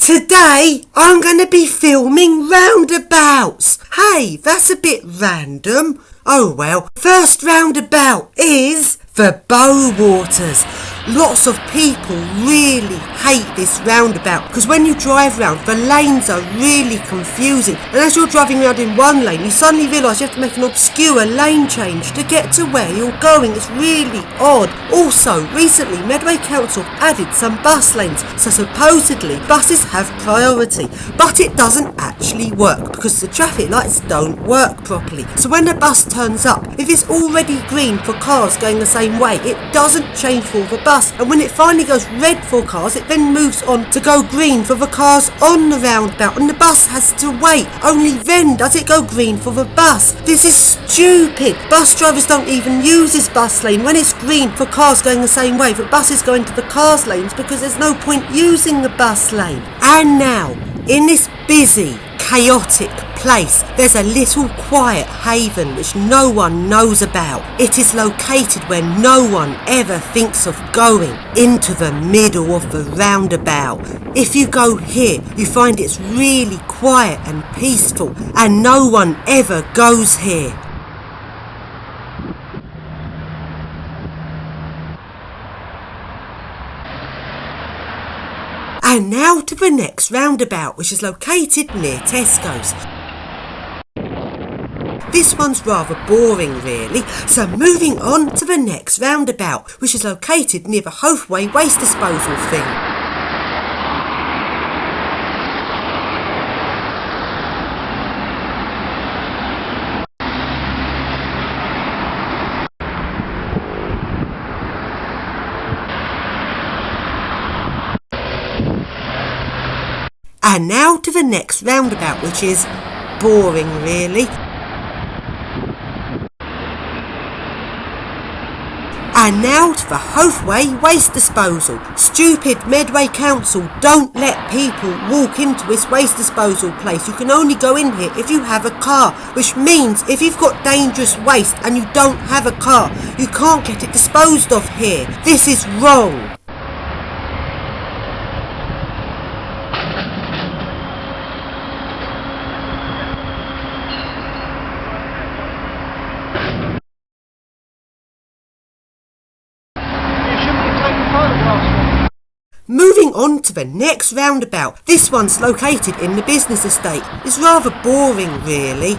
Today I'm going to be filming Roundabouts. Hey, that's a bit random. Oh well, first roundabout is the Bowaters. Lots of people really hate this roundabout because when you drive round, the lanes are really confusing. And as you're driving around in one lane, you suddenly realise you have to make an obscure lane change to get to where you're going. It's really odd. Also, recently Medway Council added some bus lanes, so supposedly buses have priority. But it doesn't actually work because the traffic lights don't work properly. So when the bus turns up, if it's already green for cars going the same way, it doesn't change for the bus. And when it finally goes red for cars, it then moves on to go green for the cars on the roundabout, and the bus has to wait. Only then does it go green for the bus. This is stupid. Bus drivers don't even use this bus lane when it's green for cars going the same way. The buses go into the cars lanes because there's no point using the bus lane. And now, in this busy, chaotic place, there's a little quiet haven which no one knows about. It is located where no one ever thinks of going, into the middle of the roundabout. If you go here, you find it's really quiet and peaceful, and no one ever goes here. And now to the next roundabout, which is located near Tesco's. This one's rather boring really, so moving on to the next roundabout, which is located near the Hofway waste disposal thing. And now to the next roundabout, which is boring really. And now to the Hofway waste disposal. Stupid Medway Council don't let people walk into this waste disposal place. You can only go in here if you have a car, which means if you've got dangerous waste and you don't have a car, you can't get it disposed of here. This is wrong. Moving on to the next roundabout. This one's located in the business estate. It's rather boring really.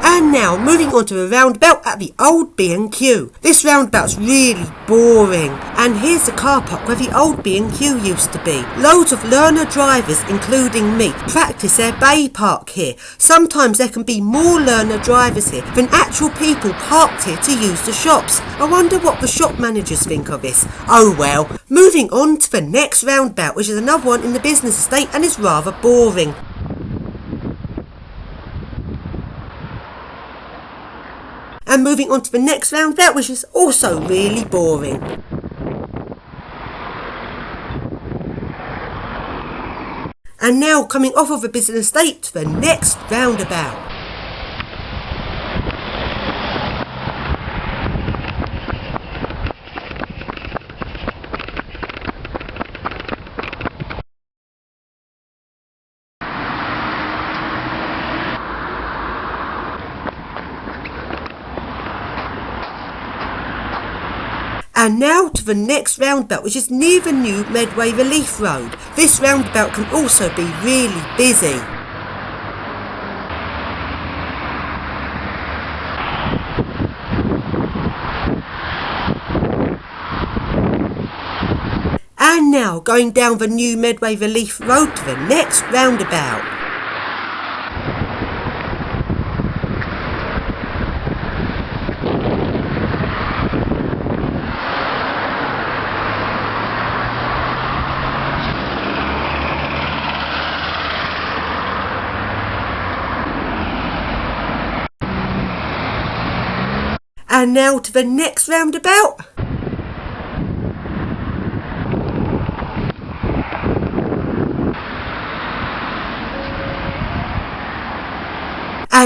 And now moving on to the roundabout at the old B&Q. This roundabout's really boring. And here's the car park where the old B&Q used to be. Loads of learner drivers, including me, practice their bay park here. Sometimes there can be more learner drivers here than actual people parked here to use the shops. I wonder what the shop managers think of this. Oh well. Moving on to the next roundabout, which is another one in the business estate and is rather boring. And moving on to the next roundabout, which is also really boring. And now coming off of the business estate to the next roundabout. And now to the next roundabout, which is near the new Medway Relief Road. This roundabout can also be really busy. And now going down the new Medway Relief Road to the next roundabout. And now to the next roundabout.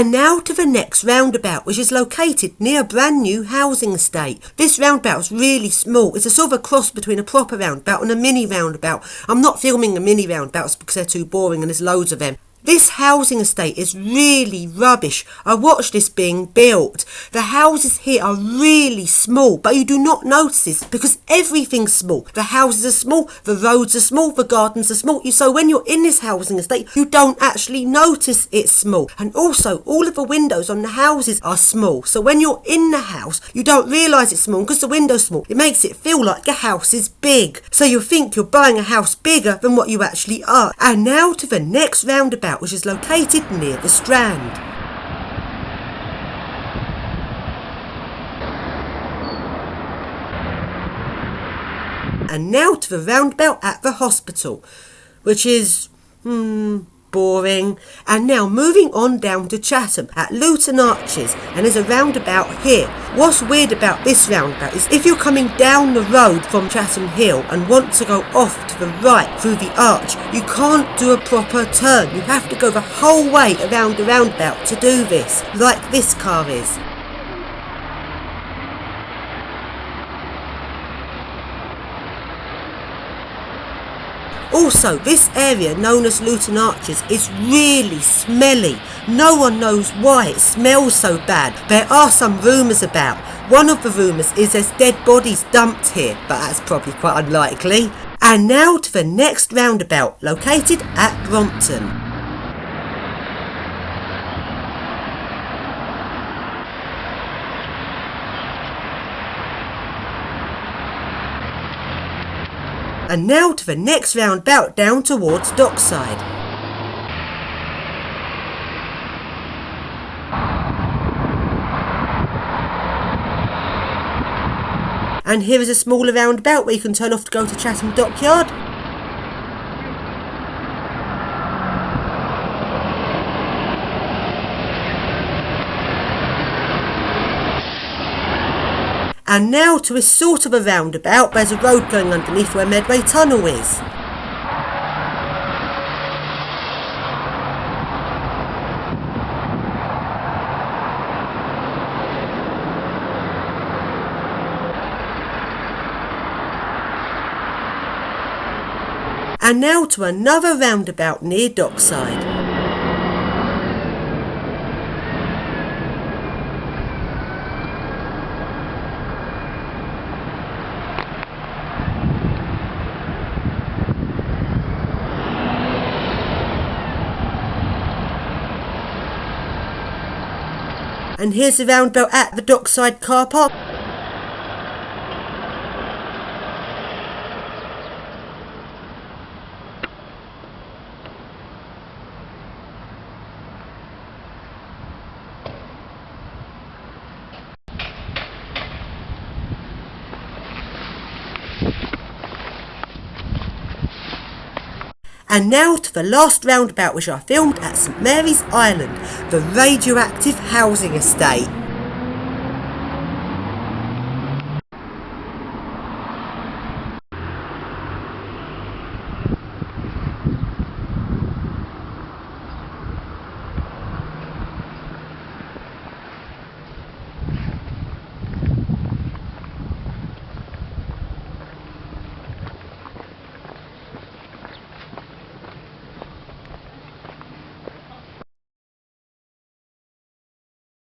And now to the next roundabout, which is located near a brand new housing estate. This roundabout is really small. It's a sort of a cross between a proper roundabout and a mini roundabout. I'm not filming the mini roundabouts because they're too boring and there's loads of them. This housing estate is really rubbish. I watched this being built. The houses here are really small, but you do not notice this because everything's small. The houses are small, the roads are small, the gardens are small. So when you're in this housing estate, you don't actually notice it's small. And also, all of the windows on the houses are small. So when you're in the house, you don't realise it's small because the window's small. It makes it feel like the house is big. So you think you're buying a house bigger than what you actually are. And now to the next roundabout, which is located near the Strand. And now to the roundabout at the hospital, which is boring. And now moving on down to Chatham at Luton Arches, and there's a roundabout here. What's weird about this roundabout is if you're coming down the road from Chatham Hill and want to go off to the right through the arch, you can't do a proper turn. You have to go the whole way around the roundabout to do this, like this car is. Also, this area known as Luton Arches is really smelly. No one knows why it smells so bad. There are some rumours about. One of the rumours is there's dead bodies dumped here, but that's probably quite unlikely. And now to the next roundabout, located at Brompton. And now to the next roundabout down towards Dockside. And here is a smaller roundabout where you can turn off to go to Chatham Dockyard. And now to a sort of a roundabout, there's a road going underneath where Medway Tunnel is. And now to another roundabout near Dockside. And here's the roundabout at the Dockside car park. And now to the last roundabout, which I filmed at St Mary's Island, the radioactive housing estate.